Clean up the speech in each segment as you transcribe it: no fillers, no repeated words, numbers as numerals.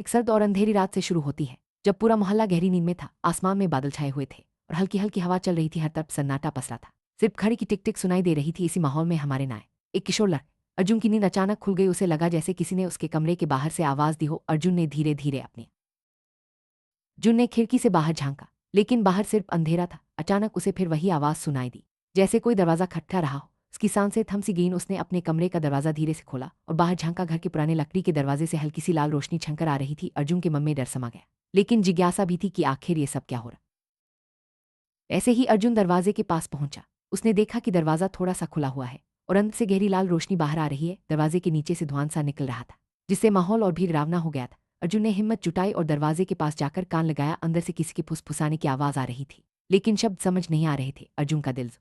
एक सर्द और अंधेरी रात से शुरू होती है, जब पूरा मोहल्ला गहरी नींद में था। आसमान में बादल छाए हुए थे और हल्की हल्की हवा चल रही थी। हर तरफ सन्नाटा पसरा था, सिर्फ घड़ी की टिक टिक सुनाई दे रही थी। इसी माहौल में हमारे नाय एक किशोर लड़का अर्जुन की नींद अचानक खुल गई। उसे लगा जैसे किसी ने उसके कमरे के बाहर से आवाज दी हो। अर्जुन ने धीरे धीरे अपनी जुन ने खिड़की से बाहर झांका, लेकिन बाहर सिर्फ अंधेरा था। अचानक उसे फिर वही आवाज सुनाई दी, जैसे कोई दरवाजा खटखटा रहा हो। उसकी सांसें थम सी गईं। उसने अपने कमरे का दरवाजा धीरे से खोला और बाहर झांका। घर के पुराने लकड़ी के दरवाजे से हल्की सी लाल रोशनी छनकर आ रही थी। अर्जुन के मन में डर समा गया, लेकिन जिज्ञासा भी थी कि आखिर ये सब क्या हो रहा। ऐसे ही अर्जुन दरवाजे के पास पहुंचा। उसने देखा कि दरवाजा थोड़ा सा खुला हुआ है और अंदर से गहरी लाल रोशनी बाहर आ रही है। दरवाजे के नीचे से धुआं सा निकल रहा था, जिससे माहौल और भी डरावना हो गया था। अर्जुन ने हिम्मत जुटाई और दरवाजे के पास जाकर कान लगाया। अंदर से किसी के फुसफुसाने की आवाज आ रही थी, लेकिन शब्द समझ नहीं आ रहे थे। अर्जुन का दिल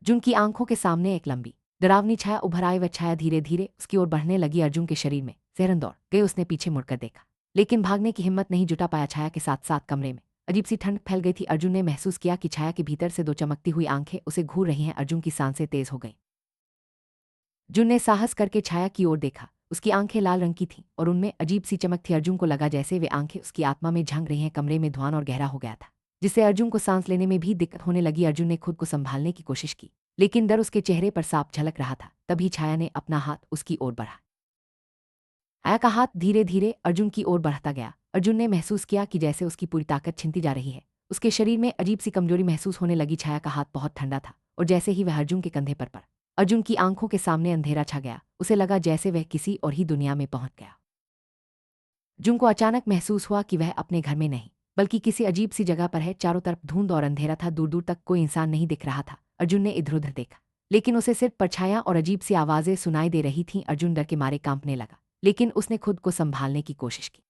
जुन की आंखों के सामने एक लंबी डरावनी छाया उभर आई। वह छाया धीरे धीरे उसकी ओर बढ़ने लगी। अर्जुन के शरीर में सिहरन दौड़ गई। उसने पीछे मुड़कर देखा, लेकिन भागने की हिम्मत नहीं जुटा पाया। छाया के साथ साथ कमरे में अजीब सी ठंड फैल गई थी। अर्जुन ने महसूस किया कि छाया के भीतर से दो चमकती हुई आंखें उसे घूर रही हैं। अर्जुन की सांसें तेज हो गईं। जुन ने साहस करके छाया की ओर देखा। उसकी आंखें लाल रंग की थीं और उनमें अजीब सी चमक थी। अर्जुन को लगा जैसे वे आंखें उसकी आत्मा में झांक रही हैं। कमरे में धुआं और गहरा हो गया था, जिससे अर्जुन को सांस लेने में भी दिक्कत होने लगी। अर्जुन ने खुद को संभालने की कोशिश की, लेकिन डर उसके चेहरे पर साफ झलक रहा था। तभी छाया ने अपना हाथ उसकी ओर बढ़ा। छाया का हाथ धीरे धीरे अर्जुन की ओर बढ़ता गया। अर्जुन ने महसूस किया कि जैसे उसकी पूरी ताकत छिनती जा रही है। उसके शरीर में अजीब सी कमजोरी महसूस होने लगी। छाया का हाथ बहुत ठंडा था और जैसे ही वह अर्जुन के कंधे पर पड़ा, अर्जुन की आंखों के सामने अंधेरा छा गया। उसे लगा जैसे वह किसी और ही दुनिया में पहुंच गया। अर्जुन को अचानक महसूस हुआ कि वह अपने घर में नहीं, बल्कि किसी अजीब सी जगह पर है। चारों तरफ धुंध और अंधेरा था। दूर दूर तक कोई इंसान नहीं दिख रहा था। अर्जुन ने इधर उधर देखा, लेकिन उसे सिर्फ परछायां और अजीब सी आवाजें सुनाई दे रही थीं। अर्जुन डर के मारे कांपने लगा, लेकिन उसने खुद को संभालने की कोशिश की।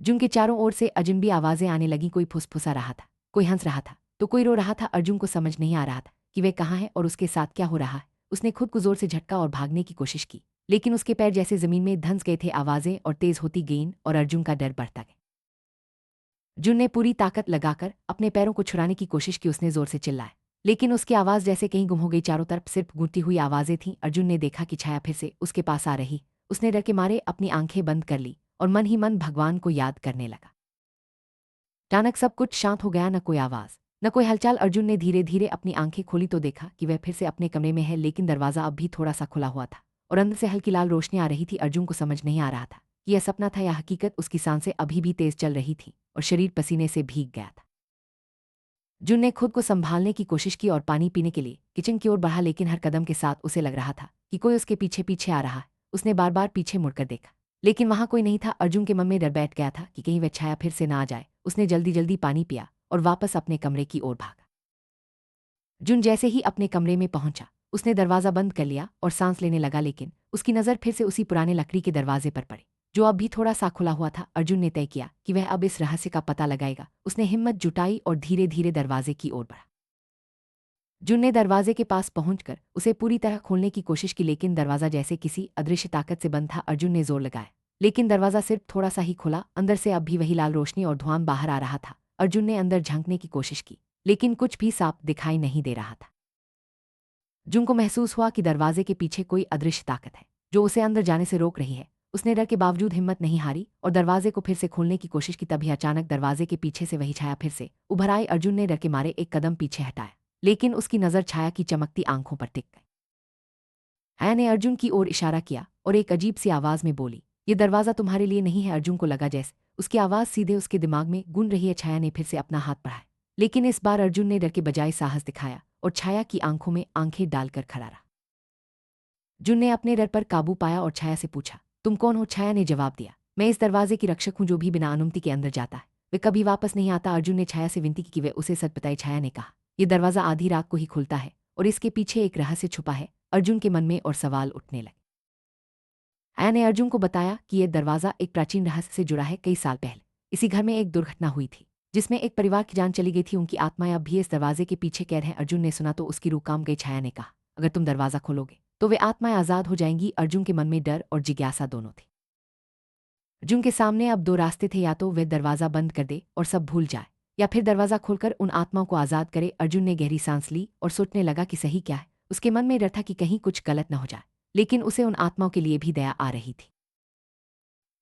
अर्जुन के चारों ओर से अजनबी आवाजें आने लगीं। कोई फुसफुसा रहा था, कोई हंस रहा था, तो कोई रो रहा था। अर्जुन को समझ नहीं आ रहा था कि वह कहाँ है और उसके साथ क्या हो रहा है। उसने खुद को जोर से झटका और भागने की कोशिश की, लेकिन उसके पैर जैसे जमीन में धंस गए थे। आवाजें और तेज होती गईं और अर्जुन का डर बढ़ता गया। अर्जुन ने पूरी ताकत लगाकर अपने पैरों को छुड़ाने की कोशिश की। उसने जोर से चिल्लाया, लेकिन उसकी आवाज जैसे कहीं गुम हो गई। चारों तरफ सिर्फ गूंजती हुई आवाजें थीं। अर्जुन ने देखा कि छाया फिर से उसके पास आ रही। उसने डर के मारे अपनी आंखें बंद कर ली और मन ही मन भगवान को याद करने लगा। अचानक सब कुछ शांत हो गया। न कोई आवाज, न कोई हलचल। अर्जुन ने धीरे धीरे अपनी आंखें खोली तो देखा कि वह फिर से अपने कमरे में है, लेकिन दरवाजा अब भी थोड़ा सा खुला हुआ था और अंदर से हल्की लाल रोशनी आ रही थी। अर्जुन को समझ नहीं आ रहा था कि यह सपना था या हकीकत। उसकी सांसें अभी भी तेज चल रही थी और शरीर पसीने से भीग गया था। अर्जुन ने खुद को संभालने की कोशिश की और पानी पीने के लिए किचन की ओर बढ़ा, लेकिन हर कदम के साथ उसे लग रहा था कि कोई उसके पीछे पीछे आ रहा है। उसने बार बार पीछे मुड़कर देखा, लेकिन वहां कोई नहीं था। अर्जुन के मन में डर बैठ गया था कि कहीं वह छाया फिर से ना आ जाए। उसने जल्दी जल्दी पानी पिया और वापस अपने कमरे की ओर भागा। अर्जुन जैसे ही अपने कमरे में पहुंचा, उसने दरवाजा बंद कर लिया और सांस लेने लगा, लेकिन उसकी नजर फिर से उसी पुराने लकड़ी के दरवाजे पर पड़ी, जो अब भी थोड़ा सा खुला हुआ था। अर्जुन ने तय किया कि वह अब इस रहस्य का पता लगाएगा। उसने हिम्मत जुटाई और धीरे धीरे दरवाजे की ओर बढ़ा। अर्जुन ने दरवाजे के पास पहुंचकर उसे पूरी तरह खोलने की कोशिश की, लेकिन दरवाजा जैसे किसी अदृश्य ताकत से बंद था। अर्जुन ने जोर लगाया, लेकिन दरवाजा सिर्फ थोड़ा सा ही खुला। अंदर से अब भी वही लाल रोशनी और धुआं बाहर आ रहा था। अर्जुन ने अंदर झांकने की कोशिश की, लेकिन कुछ भी साफ दिखाई नहीं दे रहा था। अर्जुन को महसूस हुआ कि दरवाजे के पीछे कोई अदृश्य ताकत है, जो उसे अंदर जाने से रोक रही है। उसने डर के बावजूद हिम्मत नहीं हारी और दरवाजे को फिर से खोलने की कोशिश की। तभी अचानक दरवाजे के पीछे से वही छाया फिर से उभर आई। अर्जुन ने डर के मारे एक कदम पीछे हटाया, लेकिन उसकी नजर छाया की चमकती आंखों पर टिक गई। छाया ने अर्जुन की ओर इशारा किया और एक अजीब सी आवाज में बोली, ये दरवाजा तुम्हारे लिए नहीं है। अर्जुन को लगा जैसे उसकी आवाज सीधे उसके दिमाग में गूंज रही है। छाया ने फिर से अपना हाथ बढ़ाया, लेकिन इस बार अर्जुन ने डर के बजाय साहस दिखाया और छाया की आंखों में आंखें डालकर खड़ा रहा। अर्जुन ने अपने डर पर काबू पाया और छाया से पूछा, तुम कौन हो? छाया ने जवाब दिया, मैं इस दरवाजे की रक्षक हूं, जो भी बिना अनुमति के अंदर जाता है वे कभी वापस नहीं आता। अर्जुन ने छाया से विनती की कि वे उसे सच बताए। छाया ने कहा, यह दरवाजा आधी रात को ही खुलता है और इसके पीछे एक रहस्य छुपा है। अर्जुन के मन में और सवाल उठने लगे। छाया ने अर्जुन को बताया कि यह दरवाजा एक प्राचीन रहस्य से जुड़ा है। कई साल पहले इसी घर में एक दुर्घटना हुई थी, जिसमें एक परिवार की जान चली गई थी। उनकी आत्माएं अब भी इस दरवाजे के पीछे कैद हैं। अर्जुन ने सुना तो उसकी रूह कांप गई। छाया ने कहा, अगर तुम दरवाजा खोलोगे तो वे आत्माएं आजाद हो जाएंगी। अर्जुन के मन में डर और जिज्ञासा दोनों थी। अर्जुन के सामने अब दो रास्ते थे, या तो वे दरवाजा बंद कर दे और सब भूल जाए, या फिर दरवाजा खोलकर उन आत्माओं को आजाद करे। अर्जुन ने गहरी सांस ली और सोचने लगा कि सही क्या है। उसके मन में डर था कि कहीं कुछ गलत न हो जाए, लेकिन उसे उन आत्माओं के लिए भी दया आ रही थी।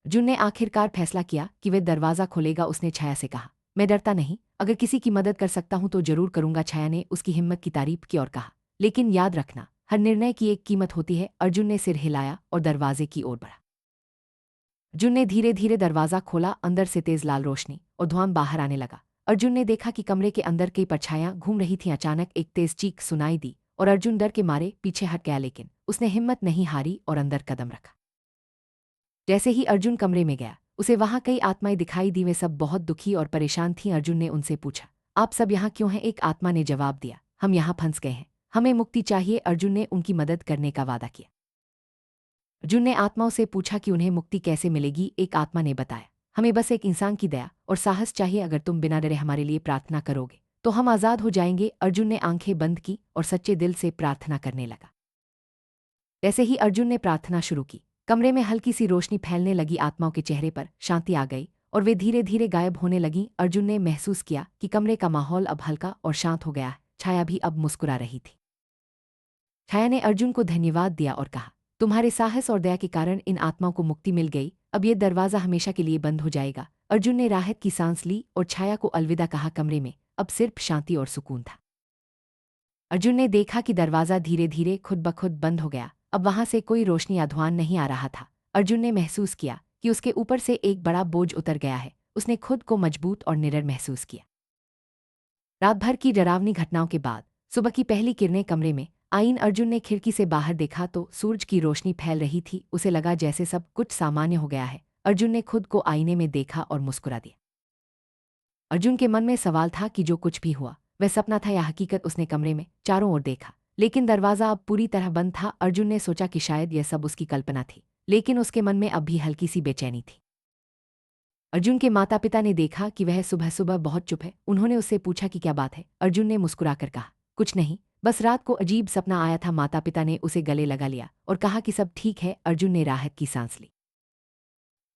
अर्जुन ने आखिरकार फैसला किया कि वह दरवाज़ा खोलेगा। उसने छाया से कहा, मैं डरता नहीं, अगर किसी की मदद कर सकता हूं तो जरूर करूंगा। छाया ने उसकी हिम्मत की तारीफ की और कहा, लेकिन याद रखना, हर निर्णय की एक कीमत होती है। अर्जुन ने सिर हिलाया और दरवाजे की ओर बढ़ा। अर्जुन ने धीरे धीरे दरवाज़ा खोला। अंदर से तेज लाल रोशनी और धुआं बाहर आने लगा। अर्जुन ने देखा कि कमरे के अंदर कई परछाइयां घूम रही थीं। अचानक एक तेज चीख सुनाई दी और अर्जुन डर के मारे पीछे हट गया, लेकिन उसने हिम्मत नहीं हारी और अंदर कदम रखा। जैसे ही अर्जुन कमरे में गया, उसे वहां कई आत्माएं दिखाई दी। वे सब बहुत दुखी और परेशान थीं। अर्जुन ने उनसे पूछा, आप सब यहाँ क्यों हैं? एक आत्मा ने जवाब दिया, हम यहाँ फंस गए हैं, हमें मुक्ति चाहिए। अर्जुन ने उनकी मदद करने का वादा किया। अर्जुन ने आत्माओं से पूछा कि उन्हें मुक्ति कैसे मिलेगी। एक आत्मा ने बताया, हमें बस एक इंसान की दया और साहस चाहिए। अगर तुम बिना डरे हमारे लिए प्रार्थना करोगे तो हम आज़ाद हो जाएंगे। अर्जुन ने आंखें बंद की और सच्चे दिल से प्रार्थना करने लगा। जैसे ही अर्जुन ने प्रार्थना शुरू की, कमरे में हल्की सी रोशनी फैलने लगी। आत्माओं के चेहरे पर शांति आ गई और वे धीरे धीरे गायब होने लगीं। अर्जुन ने महसूस किया कि कमरे का माहौल अब हल्का और शांत हो गया है। छाया भी अब मुस्कुरा रही थी। छाया ने अर्जुन को धन्यवाद दिया और कहा, तुम्हारे साहस और दया के कारण इन आत्माओं को मुक्ति मिल गई। अब ये दरवाज़ा हमेशा के लिए बंद हो जाएगा। अर्जुन ने राहत की सांस ली और छाया को अलविदा कहा। कमरे में अब सिर्फ शांति और सुकून था। अर्जुन ने देखा कि दरवाज़ा धीरे धीरे खुद ब खुद बंद हो गया। अब वहां से कोई रोशनी या धुआं नहीं आ रहा था। अर्जुन ने महसूस किया कि उसके ऊपर से एक बड़ा बोझ उतर गया है। उसने खुद को मजबूत और निडर महसूस किया। रात भर की डरावनी घटनाओं के बाद सुबह की पहली किरणें कमरे में आईं। अर्जुन ने खिड़की से बाहर देखा तो सूरज की रोशनी फैल रही थी। उसे लगा जैसे सब कुछ सामान्य हो गया है। अर्जुन ने खुद को आईने में देखा और मुस्कुरा दिया। अर्जुन के मन में सवाल था कि जो कुछ भी हुआ वह सपना था या हकीकत। उसने कमरे में चारों ओर देखा, लेकिन दरवाज़ा अब पूरी तरह बंद था। अर्जुन ने सोचा कि शायद यह सब उसकी कल्पना थी, लेकिन उसके मन में अब भी हल्की सी बेचैनी थी। अर्जुन के माता पिता ने देखा कि वह सुबह सुबह बहुत चुप है। उन्होंने उससे पूछा कि क्या बात है। अर्जुन ने मुस्कुराकर कहा, कुछ नहीं, बस रात को अजीब सपना आया था। माता पिता ने उसे गले लगा लिया और कहा कि सब ठीक है। अर्जुन ने राहत की सांस ली।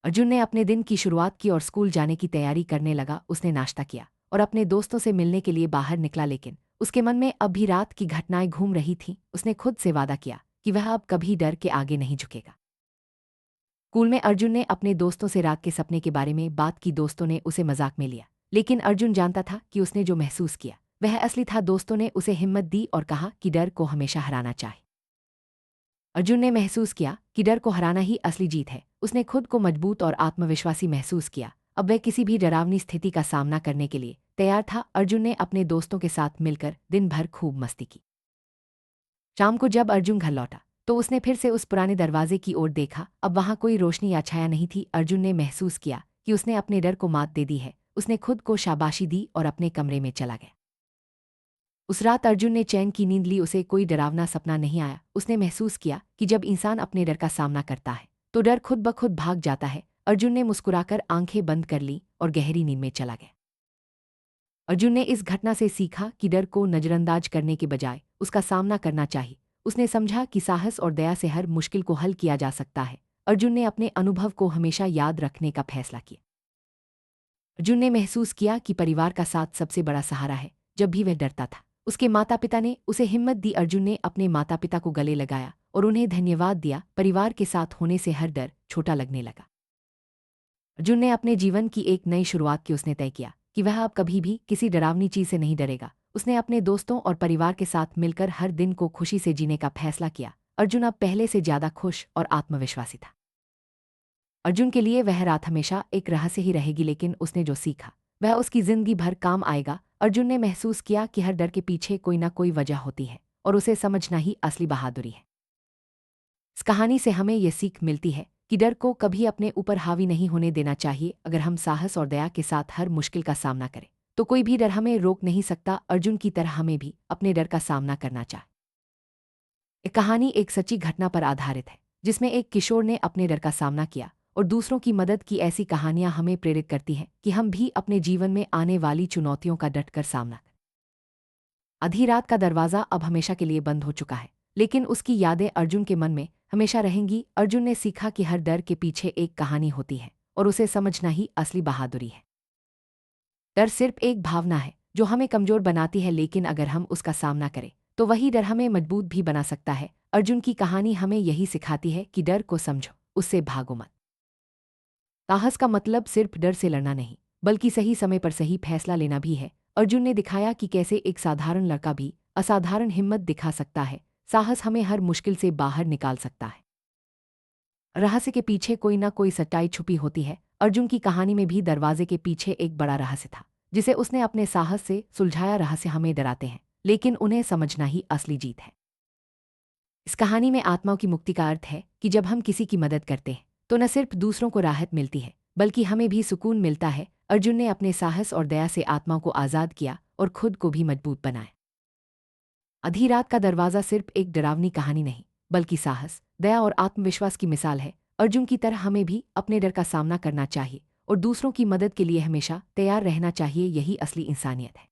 अर्जुन ने अपने दिन की शुरुआत की और स्कूल जाने की तैयारी करने लगा। उसने नाश्ता किया और अपने दोस्तों से मिलने के लिए बाहर निकला, लेकिन उसके मन में अब भी रात की घटनाएं घूम रही थीं। उसने खुद से वादा किया कि वह अब कभी डर के आगे नहीं झुकेगा। स्कूल में अर्जुन ने अपने दोस्तों से रात के सपने के बारे में बात की। दोस्तों ने उसे मजाक में लिया, लेकिन अर्जुन जानता था कि उसने जो महसूस किया वह असली था। दोस्तों ने उसे हिम्मत दी और कहा कि डर को हमेशा हराना चाहिए। अर्जुन ने महसूस किया कि डर को हराना ही असली जीत है। उसने खुद को मजबूत और आत्मविश्वासी महसूस किया। अब वह किसी भी डरावनी स्थिति का सामना करने के लिए तैयार था। अर्जुन ने अपने दोस्तों के साथ मिलकर दिन भर खूब मस्ती की। शाम को जब अर्जुन घर लौटा तो उसने फिर से उस पुराने दरवाजे की ओर देखा। अब वहां कोई रोशनी या छाया नहीं थी। अर्जुन ने महसूस किया कि उसने अपने डर को मात दे दी है। उसने खुद को शाबाशी दी और अपने कमरे में चला गया। उस रात अर्जुन ने चैन की नींद ली। उसे कोई डरावना सपना नहीं आया। उसने महसूस किया कि जब इंसान अपने डर का सामना करता है तो डर खुद ब खुद भाग जाता है। अर्जुन ने मुस्कुराकर आंखें बंद कर ली और गहरी नींद में चला गया। अर्जुन ने इस घटना से सीखा कि डर को नजरअंदाज करने के बजाय उसका सामना करना चाहिए। उसने समझा कि साहस और दया से हर मुश्किल को हल किया जा सकता है। अर्जुन ने अपने अनुभव को हमेशा याद रखने का फैसला किया। अर्जुन ने महसूस किया कि परिवार का साथ सबसे बड़ा सहारा है। जब भी वह डरता था, उसके माता पिता ने उसे हिम्मत दी। अर्जुन ने अपने माता पिता को गले लगाया और उन्हें धन्यवाद दिया। परिवार के साथ होने से हर डर छोटा लगने लगा। अर्जुन ने अपने जीवन की एक नई शुरुआत की। उसने तय किया कि वह अब कभी भी किसी डरावनी चीज से नहीं डरेगा। उसने अपने दोस्तों और परिवार के साथ मिलकर हर दिन को खुशी से जीने का फैसला किया। अर्जुन अब पहले से ज्यादा खुश और आत्मविश्वासी था। अर्जुन के लिए वह रात हमेशा एक रहस्य ही रहेगी, लेकिन उसने जो सीखा वह उसकी जिंदगी भर काम आएगा। अर्जुन ने महसूस किया कि हर डर के पीछे कोई ना कोई वजह होती है और उसे समझना ही असली बहादुरी है। इस कहानी से हमें यह सीख मिलती है कि डर को कभी अपने ऊपर हावी नहीं होने देना चाहिए। अगर हम साहस और दया के साथ हर मुश्किल का सामना करें तो कोई भी डर हमें रोक नहीं सकता। अर्जुन की तरह हमें भी अपने डर का सामना करना चाहिए। यह कहानी एक सच्ची घटना पर आधारित है, जिसमें एक किशोर ने अपने डर का सामना किया और दूसरों की मदद की। ऐसी कहानियां हमें प्रेरित करती हैं कि हम भी अपने जीवन में आने वाली चुनौतियों का डटकर सामना करें। आधी रात का दरवाज़ा अब हमेशा के लिए बंद हो चुका है, लेकिन उसकी यादें अर्जुन के मन में हमेशा रहेंगी। अर्जुन ने सीखा कि हर डर के पीछे एक कहानी होती है और उसे समझना ही असली बहादुरी है। डर सिर्फ एक भावना है जो हमें कमजोर बनाती है, लेकिन अगर हम उसका सामना करें तो वही डर हमें मजबूत भी बना सकता है। अर्जुन की कहानी हमें यही सिखाती है कि डर को समझो, उससे भागो मत। साहस का मतलब सिर्फ डर से लड़ना नहीं, बल्कि सही समय पर सही फैसला लेना भी है। अर्जुन ने दिखाया कि कैसे एक साधारण लड़का भी असाधारण हिम्मत दिखा सकता है। साहस हमें हर मुश्किल से बाहर निकाल सकता है। रहस्य के पीछे कोई ना कोई सच्चाई छुपी होती है। अर्जुन की कहानी में भी दरवाजे के पीछे एक बड़ा रहस्य था, जिसे उसने अपने साहस से सुलझाया। रहस्य हमें डराते हैं, लेकिन उन्हें समझना ही असली जीत है। इस कहानी में आत्माओं की मुक्ति का अर्थ है कि जब हम किसी की मदद करते हैं तो न सिर्फ दूसरों को राहत मिलती है, बल्कि हमें भी सुकून मिलता है। अर्जुन ने अपने साहस और दया से आत्माओं को आज़ाद किया और खुद को भी मजबूत बनाया। आधी रात का दरवाज़ा सिर्फ एक डरावनी कहानी नहीं, बल्कि साहस, दया और आत्मविश्वास की मिसाल है। अर्जुन की तरह हमें भी अपने डर का सामना करना चाहिए और दूसरों की मदद के लिए हमेशा तैयार रहना चाहिए। यही असली इंसानियत है।